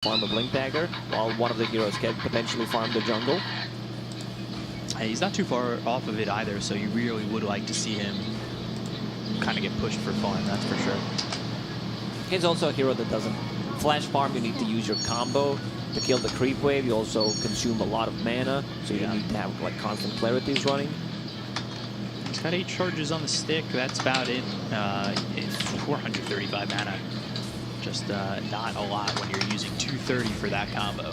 farm a Blink Dagger, while one of the heroes can potentially farm the jungle. He's not too far off of it either, so you really would like to see him kind of get pushed for fun, that's for sure. He's also a hero that doesn't flash farm. You need to use your combo to kill the creep wave. You also consume a lot of mana, so you need to have like constant clarities running. He's got 8 charges on the stick, that's about it. It's 435 mana. Just not a lot when you're using 230 for that combo.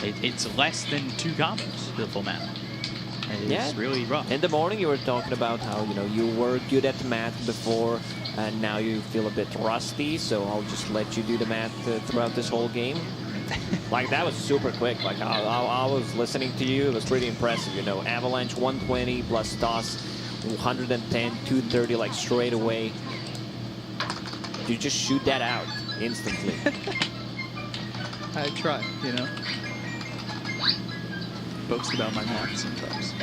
It's less than 2 combos, the full mana. It's really rough. In the morning, you were talking about how you were good at the math before, and now you feel a bit rusty. So I'll just let you do the math throughout this whole game. Like that was super quick. Like I was listening to you. It was pretty impressive. Avalanche 120 plus toss 110, 230 like straight away. You just shoot that out instantly. I try, Boast about my math sometimes.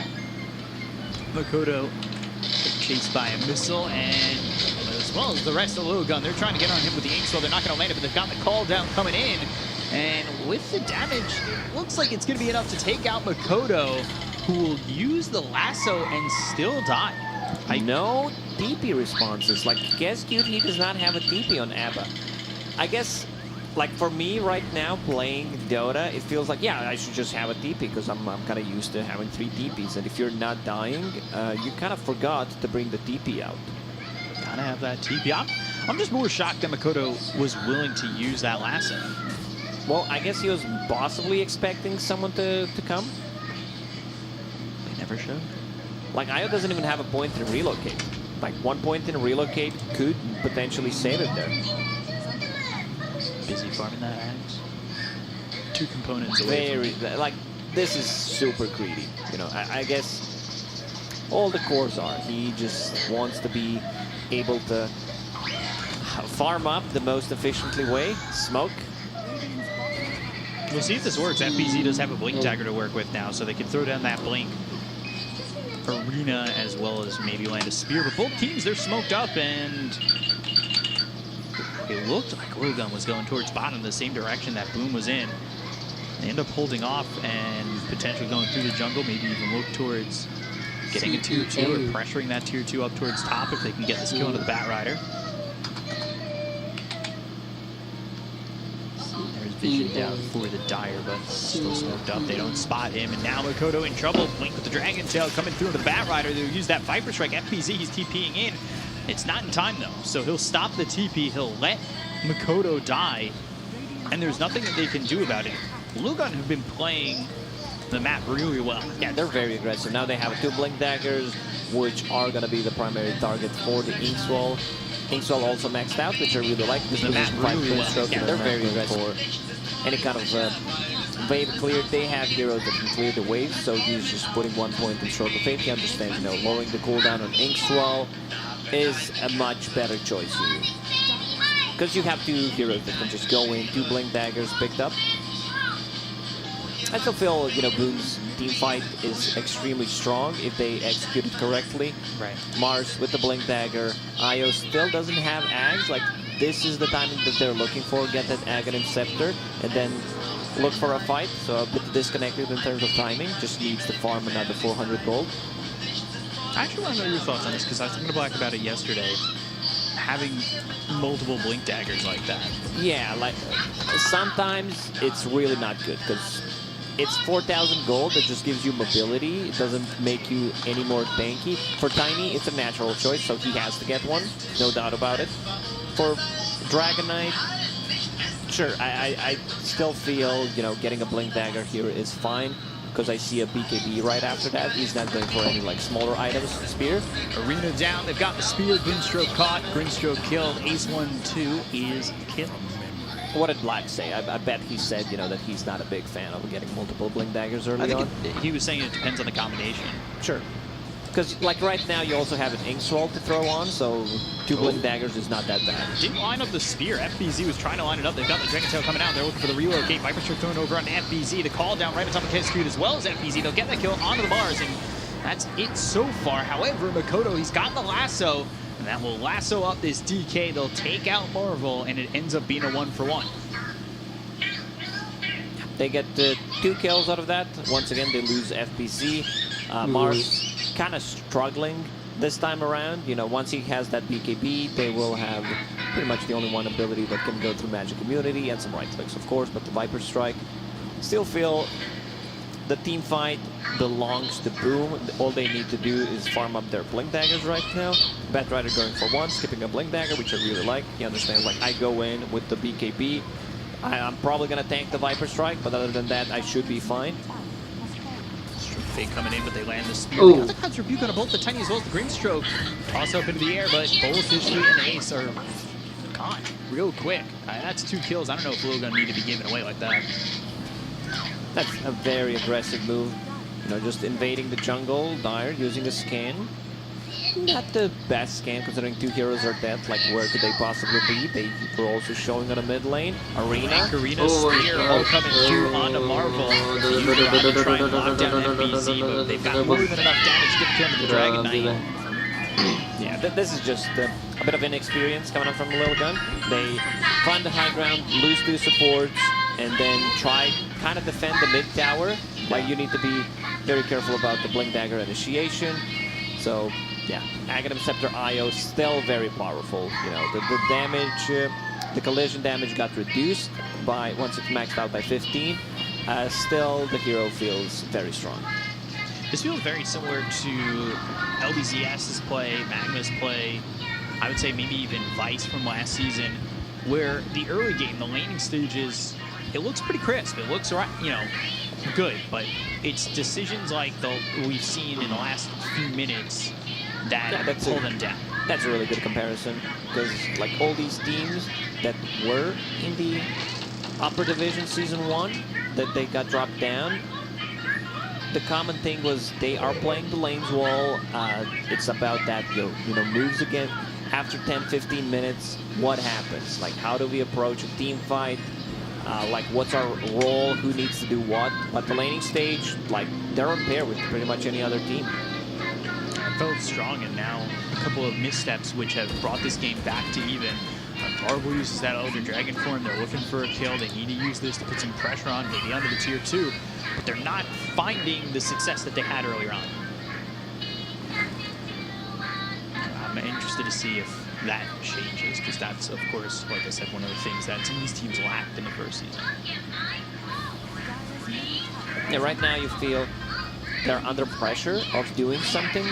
Makoto chased by a missile, and as well as the rest of the Gun, they're trying to get on him with the Ink Swell. They're not going to land it, but they've got the call down coming in. And with the damage, it looks like it's going to be enough to take out Makoto, who will use the lasso and still die. No DP responses. Like, guess dude, he does not have a DP on Abba. I guess, like for me right now playing Dota, it feels like, yeah, I should just have a DP because I'm kind of used to having 3 DPs. And if you're not dying, you kind of forgot to bring the DP out. Gotta have that TP. I'm just more shocked that Makoto was willing to use that lasso. Well, I guess he was possibly expecting someone to come. They never showed. Like, Io doesn't even have a point in relocate. Like, 1 point in relocate could potentially save it there. Busy farming that axe. 2 components away. Like, this is super greedy. I guess all the cores are. He just wants to be able to farm up the most efficiently way. Smoke. We'll see if this works. FBZ does have a Blink Dagger to work with now, so they can throw down that Blink. Arena as well as maybe land a spear, but both teams, they're smoked up, and it looked like Gun was going towards bottom the same direction that Boom was in. They end up holding off and potentially going through the jungle, maybe even look towards getting a tier 2 or pressuring that tier 2 up towards top if they can get this kill into the Batrider. Vision down for the Dire, but still smoked up. They don't spot him, and now Makoto in trouble. Blink with the Dragon Tail coming through into the Batrider. They'll use that Viper Strike. FBZ, he's TPing in. It's not in time, though, so he'll stop the TP. He'll let Makoto die, and there's nothing that they can do about it. Gun have been playing the map really well. Yeah, they're very aggressive. Now they have 2 Blink Daggers, which are going to be the primary target for the Ink Swell. Ink Swell also maxed out, which I really like. This the map really well. Yeah, they're very aggressive. For any kind of wave clear, they have heroes that can clear the waves, so he's just putting 1 point in Stroke of Fate. He understands, lowering the cooldown on Ink Swell is a much better choice for you. Because you have 2 heroes that can just go in, 2 Blink Daggers picked up. I still feel, Boom's team fight is extremely strong if they execute it correctly. Right. Mars with the Blink Dagger. Io still doesn't have Ags. Like, this is the timing that they're looking for. Get that Aghanim Scepter and then look for a fight. So a bit disconnected in terms of timing. Just needs to farm another 400 gold. I actually want to know your thoughts on this because I was talking to Black about it yesterday. Having multiple Blink Daggers like that. Yeah, like sometimes it's really not good because it's 4,000 gold that just gives you mobility. It doesn't make you any more tanky. For Tiny, it's a natural choice, so he has to get one. No doubt about it. For Dragon Knight, sure, I still feel, getting a Blink Dagger here is fine because I see a BKB right after that. He's not going for any, like, smaller items. Spear. Arena down. They've got the Spear. Grinstroke caught. Grinstroke killed. Ace 1-2 is killed. What did Black say? I bet he said, that he's not a big fan of getting multiple Blink Daggers early on. He was saying it depends on the combination. Sure. Because, like, right now, you also have an Ink Swell to throw on, so 2 Blink Daggers is not that bad. Didn't line up the Spear. FBZ was trying to line it up. They've got the Dragon Tail coming out. They're looking for the relocate. Viper Strike thrown over on FBZ. The call down right on top of Kescute as well as FBZ. They'll get that kill onto the bars, and that's it so far. However, Makoto, he's got the lasso. And that will lasso up this DK. They'll take out Marvel, and it ends up being a 1-for-1. They get 2 kills out of that. Once again, they lose FPC. Mars kind of struggling this time around. You know, once he has that BKB, they will have pretty much the only one ability that can go through Magic Immunity and some right clicks, of course, but the Viper Strike. Still feel the team fight belongs to Boom. All they need to do is farm up their Blink Daggers right now. Batrider going for 1, skipping a Blink Dagger, which I really like. He understands, like, I go in with the BKB. I'm probably going to tank the Viper Strike, but other than that, I should be fine. Fake coming in, but they land the spear. The other cuts Rebuke on both the Tiny as well as the Green Stroke. Toss up into the air, but both Fishy and Ace are gone real quick. That's 2 kills. I don't know if we're going to need to be given away like that. That's a very aggressive move. You know, just invading the jungle, Dire using a scan. Not the best scan considering 2 heroes are dead. Like, where could they possibly be? They were also showing on a mid lane. Arena. Karina's spear all coming through onto Marvel. They're trying to lock down NBZ, but they've got more than enough damage to get to the Dragon Knight. Yeah, this is just a bit of inexperience coming up from the Little Gun. They find the high ground, lose 2 supports, and then try kind of defend the mid tower. Like, you need to be very careful about the Blink Dagger initiation. So, yeah, Aghanim Scepter IO still very powerful. You know, the damage, the collision damage got reduced by once it's maxed out by 15. Still, the hero feels very strong. This feels very similar to LBZS's play, Magma's play, I would say maybe even Vice from last season, where the early game, the laning stages, it looks pretty crisp. It looks, you know, good, but it's decisions like we've seen in the last few minutes that pull them down. That's a really good comparison, because like all these teams that were in the upper division season 1, that they got dropped down, the common thing was they are playing the lanes wall. It's about that, you know, moves again. After 10-15 minutes, what happens? Like, how do we approach a team fight? Like, what's our role? Who needs to do what? But the laning stage, like, they're on pair with pretty much any other team. Felt strong, and now a couple of missteps which have brought this game back to even. Marvel uses that Elder Dragon form. They're looking for a kill. They need to use this to put some pressure on, maybe under the tier 2, but they're not finding the success that they had earlier on. I'm interested to see if that changes, because that's, of course, like I said, one of the things that some of these teams lacked in the first season. Yeah, right now you feel they're under pressure of doing something,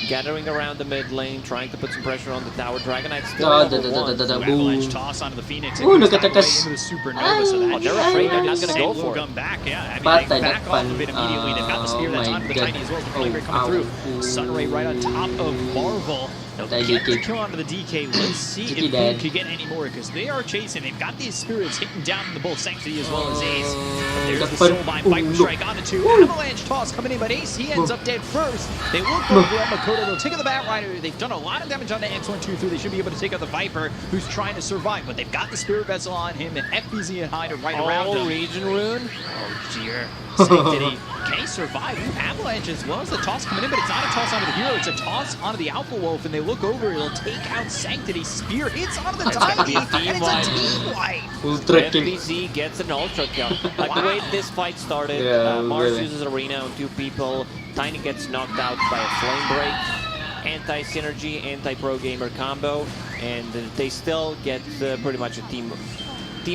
gathering around the mid lane, trying to put some pressure on the tower. Dragon Knight still Avalanche toss onto the Phoenix. Look at this. Into the Supernova, so that they're afraid they're not going to go for it. Back, yeah. I mean, they back off of it immediately. They've got the spear that's onto the Tiny as well as the Flame Ray coming through. Sunray right on top of Marvel. They'll get the kill onto the DK. Let's see if Boom can get any more, because they are chasing. They've got these spirits hitting down the both Sanctity as well as Ace. But there's the Soulbind Viper Strike onto 2. Avalanche toss coming in, but Ace, he ends up dead first. They look over at Makoto. They'll take out the Batrider. They've done a lot of damage on the X1, 2, 3. They should be able to take out the Viper, who's trying to survive, but they've got the Spirit Vessel on him, and FBZ and Hyde are right around him. Region Rune. Oh, dear. Sanctity, can he survive? Avalanche as well as the toss coming in, but it's not a toss onto the hero, it's a toss onto the Alpha Wolf, and they look over, it'll take out Sanctity. Spear hits onto the Tiny, and it's a team wipe. FBZ gets an ultra kill. Like, the way this fight started, Mars uses Arena on 2 people, Tiny gets knocked out by a Flame Break, anti-synergy, anti-pro gamer combo, and they still get pretty much a team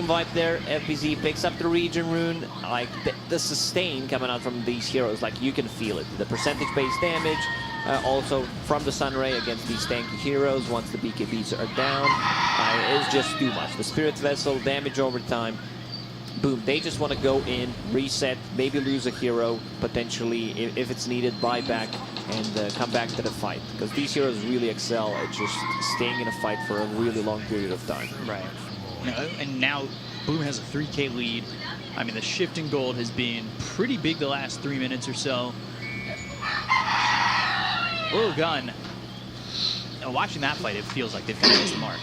wipe there. FBZ picks up the Region Rune. Like, the sustain coming out from these heroes, like, you can feel it. The percentage-based damage, also from the Sunray against these tanky heroes once the BKBs are down, is just too much. The Spirit's Vessel, damage over time. Boom, they just want to go in, reset, maybe lose a hero, potentially, if it's needed, buy back, and come back to the fight. Because these heroes really excel at just staying in a fight for a really long period of time. Right. And now Boom has a 3K lead. I mean, the shift in gold has been pretty big the last 3 minutes or so. Little Gun. Watching that fight, it feels like they've kind of missed the mark.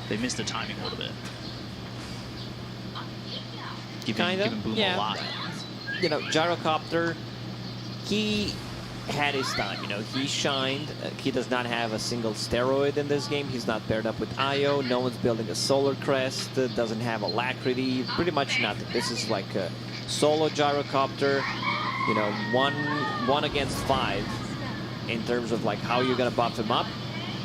They missed the timing a little bit. Giving Boom a lot. You know, Gyrocopter, he had his time. You know, he shined. He does not have a single steroid in this game. He's not paired up with IO. No one's building a solar crest. Doesn't have alacrity. Pretty much nothing. This is like a solo gyrocopter. You know, one against 5 in terms of like how you're gonna buff him up.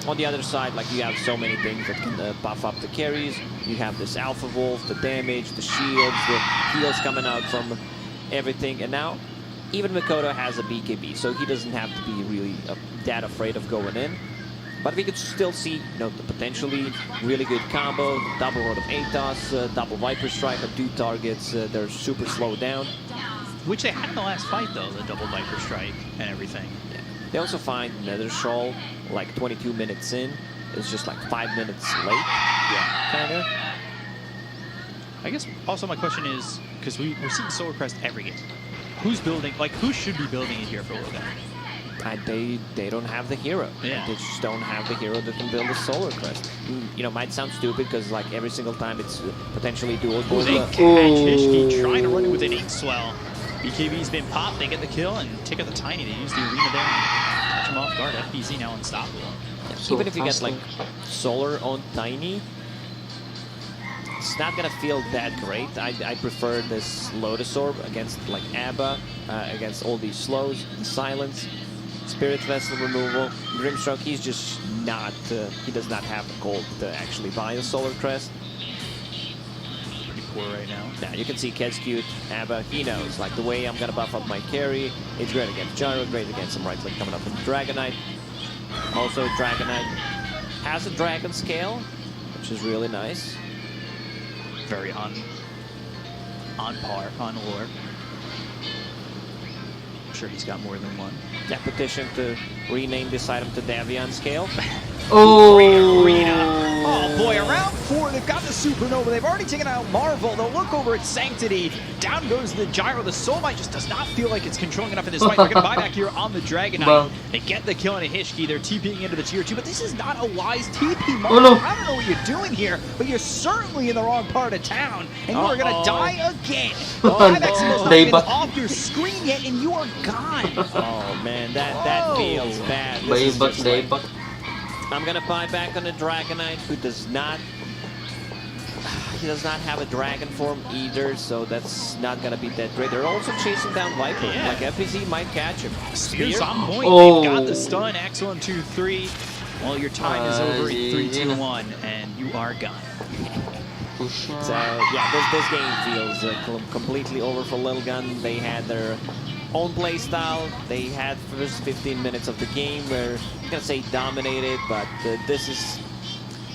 On the other side, like you have so many things that can buff up the carries. You have this Alpha Wolf, the damage, the shields, the heals coming out from everything. And now, even Mikoto has a BKB, so he doesn't have to be really that afraid of going in. But we could still see, you know, the potentially really good combo, double Rod of Atos, double Viper Strike on 2 targets. They're super slowed down. Which they had in the last fight, though, the double Viper Strike and everything. Yeah. They also find Nether Shawl like 22 minutes in. It's just like 5 minutes late. Yeah, kind of. I guess also my question is, because we're seeing Solar Crest every game. Who's building, like, who should be building it here for World Cup? They don't have the hero. Yeah. They just don't have the hero that can build a Solar Crest. You know, might sound stupid because like every single time it's potentially dual. Oh, they catch Hishki trying to run it with an Ink Swell. BKB's been popped, they get the kill and take out the Tiny. They use the arena there and catch him off guard. FBZ now unstoppable. Yeah, even if you get like Solar on Tiny, it's not gonna feel that great. I prefer this Lotus Orb against like Abba, against all these slows, Silence, Spirit Vessel removal. Grimstroke, he's just not, he does not have the gold to actually buy a Solar Crest. Pretty poor right now. Now you can see Kezcute, Abba, he knows, like the way I'm gonna buff up my carry, it's great against Gyro, great against some right click coming up with Dragonite. Also Dragonite has a Dragon Scale, which is really nice. Very on par, on lore. I'm sure he's got more than one. That petition to rename this item to Davion Scale. Arena. Oh boy, around 4, they've got the Supernova. They've already taken out Marvel. They'll look over at Sanctity. Down goes the Gyro. The Soulmite just does not feel like it's controlling enough in this fight. They're going to buy back here on the Dragonite. They get the kill on a Hishki. They're TPing into the tier 2, but this is not a wise TP, Marvel. I don't know what you're doing here, but you're certainly in the wrong part of town, and you are going to die again. 5x not even off your screen yet, and you are gone. Oh man, that feels bad. This is just like, I'm gonna buy back on the Dragonite, who does not have a dragon form either, so that's not gonna be that great. They're also chasing down Viper. Yeah. Like FPZ might catch him. Spear's on point. They've got the stun. Excellent 2-3. Well, your time is over in 3-2-1, and you are gone. So yeah, this game feels completely over for Lil Gun. They had their own play style. They had first 15 minutes of the game where I'm gonna say dominated, but this is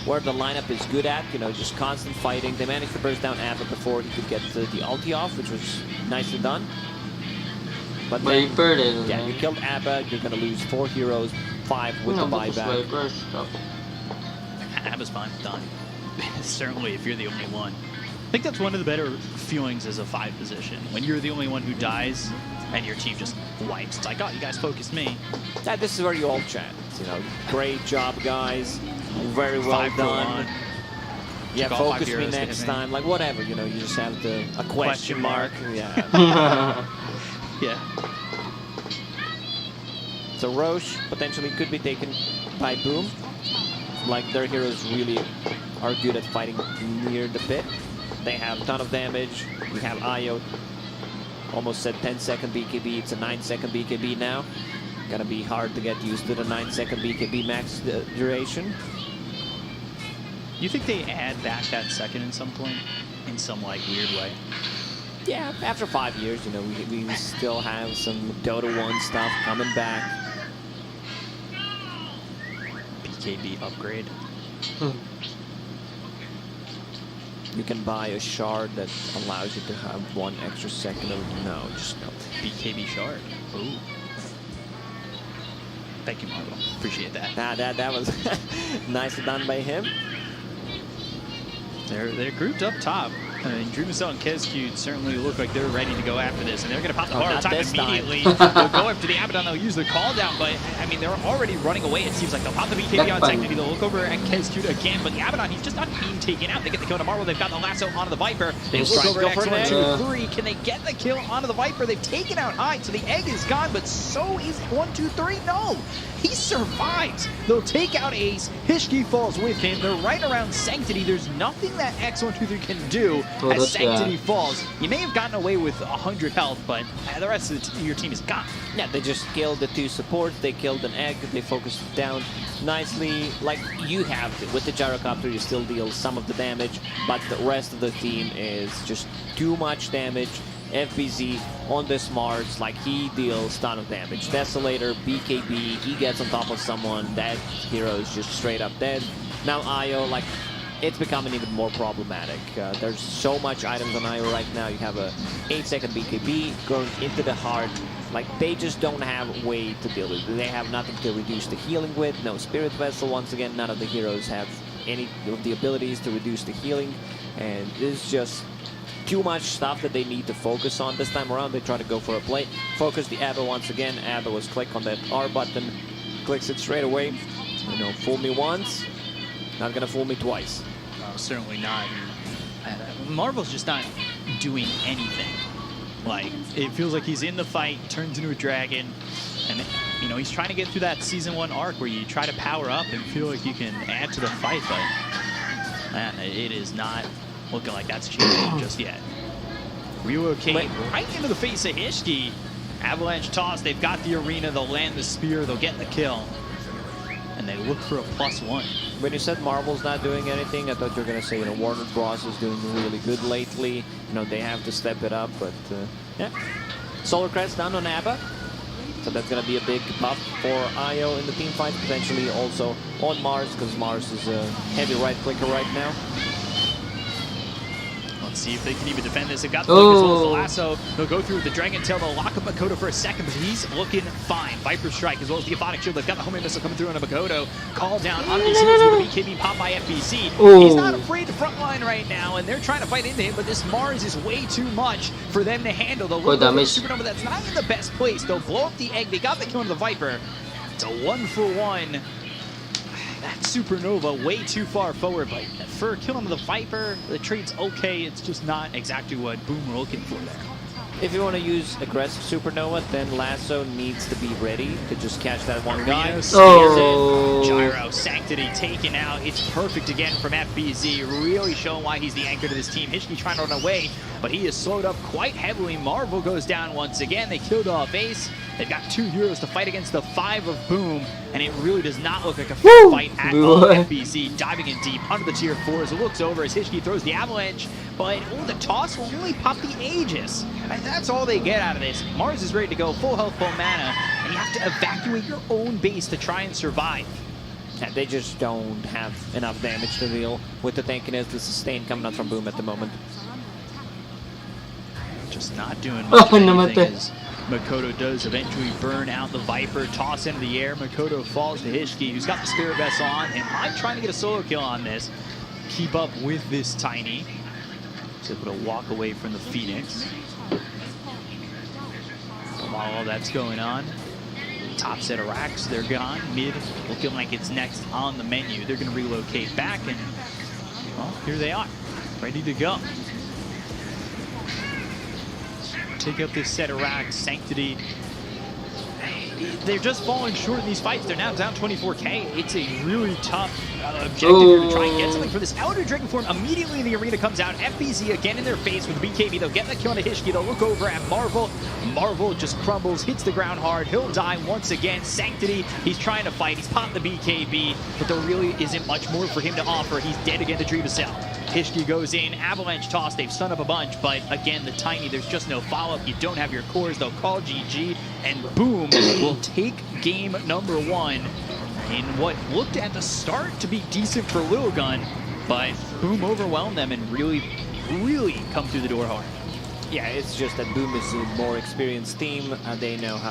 where the lineup is good at. You know, just constant fighting. They managed to burst down Abba before he could get the ulti off, which was nicely done. But then, yeah, you killed Abba. You're gonna lose 4 heroes, 5 with the buyback. Abba's fine, done. Certainly, if you're the only one. I think that's one of the better feelings as a 5 position. When you're the only one who dies and your team just wipes. It's like, oh, you guys focused me. Yeah, this is where you all chat. You know, great job, guys. Very well done. Yeah, focus me next time. Like, whatever, you know, you just have a question mark. Yeah. Yeah. So Roche potentially could be taken by Boom. Like, their heroes really are good at fighting near the pit. They have a ton of damage. We have IO. Almost said 10-second BKB. It's a 9-second BKB now. Gonna be hard to get used to the 9-second BKB max duration. You think they add back that second in some point? In some, like, weird way? Yeah, after 5 years, you know, we still have some Dota 1 stuff coming back. BKB upgrade. You can buy a shard that allows you to have 1 extra second of no. BKB shard. Ooh. Thank you, Marvel. Appreciate that. That was nicely done by him. They're grouped up top. Drumacell and Kezcute certainly look like they're ready to go after this, and they're going to pop the borrow time immediately. They'll go after the Abaddon, they'll use the call down, but I mean, they're already running away. It seems like they'll pop the BKB on Sanctity, they'll look over at Kezcute again, but the Abaddon, he's just not being taken out. They get the kill to Marvel, they've got the lasso onto the Viper. They look over at X1, 2, 3. Can they get the kill onto the Viper? They've taken out Hyde, so the egg is gone, but so is 1, 2, 3. No! He survives. They'll take out Ace. Hishki falls with him. They're right around Sanctity. There's nothing that X123 can do as Sanctity falls. You may have gotten away with 100 health, but the rest of your team is gone. Yeah, they just killed the 2 supports. They killed an egg. They focused it down nicely. Like you have to. With the gyrocopter, you still deal some of the damage, but the rest of the team is just too much damage. FBZ on this Mars, like he deals ton of damage. Desolator, BKB, he gets on top of someone, that hero is just straight up dead. Now Io, like, it's becoming even more problematic. There's so much items on Io right now. You have a 8-second BKB going into the heart. Like, they just don't have a way to deal with it. They have nothing to reduce the healing with. No Spirit Vessel, once again, none of the heroes have any of the abilities to reduce the healing. And it's just too much stuff that they need to focus on this time around. They try to go for a play. Focus the Abba once again. Abba was click on that R button. Clicks it straight away. You know, fool me once, not gonna fool me twice. No, certainly not. Marvel's just not doing anything. Like, it feels like he's in the fight, turns into a dragon, and you know, he's trying to get through that Season 1 arc where you try to power up and feel like you can add to the fight, but man, it is not looking like that's changing just yet. Relocate right into the face of Hishki. Avalanche toss, they've got the arena, they'll land the spear, they'll get the kill. And they look for a +1. When you said Marvel's not doing anything, I thought you were going to say, you know, Warner Bros. Is doing really good lately. You know, they have to step it up, but yeah. Solar Crest done on Abba. So that's going to be a big buff for Io in the team fight, potentially also on Mars, because Mars is a heavy right clicker right now. Let's see if they can even defend this. They've got the flick as well as the lasso. They'll go through with the Dragon Tail. They'll lock up Makoto for a second, but he's looking fine. Viper Strike as well as the Aphotic Shield. They've got the homing missile coming through on Makoto. Call down on these heroes with the BKB pop by FBC. He's not afraid to frontline right now, and they're trying to fight into him, but this Mars is way too much for them to handle. They'll look over the Supernova. That's not in the best place. They'll blow up the egg. They got the kill on the Viper. It's a 1-for-1. That Supernova way too far forward, but for killing the Viper, the trade's okay. It's just not exactly what Boom were looking for there. If you want to use aggressive Supernova, then Lasso needs to be ready to just catch that one guy. Gyro, Sanctity taken out. It's perfect again from FBZ, really showing why he's the anchor to this team. Hishki trying to run away, but he is slowed up quite heavily. Marvel goes down once again. They killed off Ace. They've got 2 heroes to fight against the 5 of Boom, and it really does not look like a fair fight at all. FBZ diving in deep under the tier 4s. It looks over as Hishki throws the Avalanche, but the toss will really pop the Aegis. That's all they get out of this. Mars is ready to go, full health, full mana, and you have to evacuate your own base to try and survive. Yeah, they just don't have enough damage to deal with the tankiness, the sustain coming out from Boom at the moment. Just not doing much of anything as Makoto does eventually burn out the Viper, toss into the air. Makoto falls to Hishki, who's got the Spirit Vessel on him. I'm trying to get a solo kill on this. Keep up with this Tiny. He's able to walk away from the Phoenix. While all that's going on, top set of racks, they're gone. Mid looking like it's next on the menu. They're going to relocate back, and well, here they are, ready to go. Take up this set of racks. Sanctity, they're just falling short in these fights. They're now down 24k. It's a really tough objective here to try and get something for this. Outer Dragon form immediately in the arena comes out. FBZ again in their face with the BKB. They'll get the kill on Hishki. They'll look over at Marvel. Marvel just crumbles, hits the ground hard. He'll die once again. Sanctity, he's trying to fight. He's popped the BKB, but there really isn't much more for him to offer. He's dead again to Drumacell. Hishki goes in, Avalanche toss, they've stunned up a bunch, but again, the Tiny, there's just no follow-up. You don't have your cores, they'll call GG, and Boom will take game number 1 in what looked at the start to be decent for Little Gun, but Boom overwhelmed them and really come through the door hard. Yeah, it's just that Boom is a more experienced team. They know how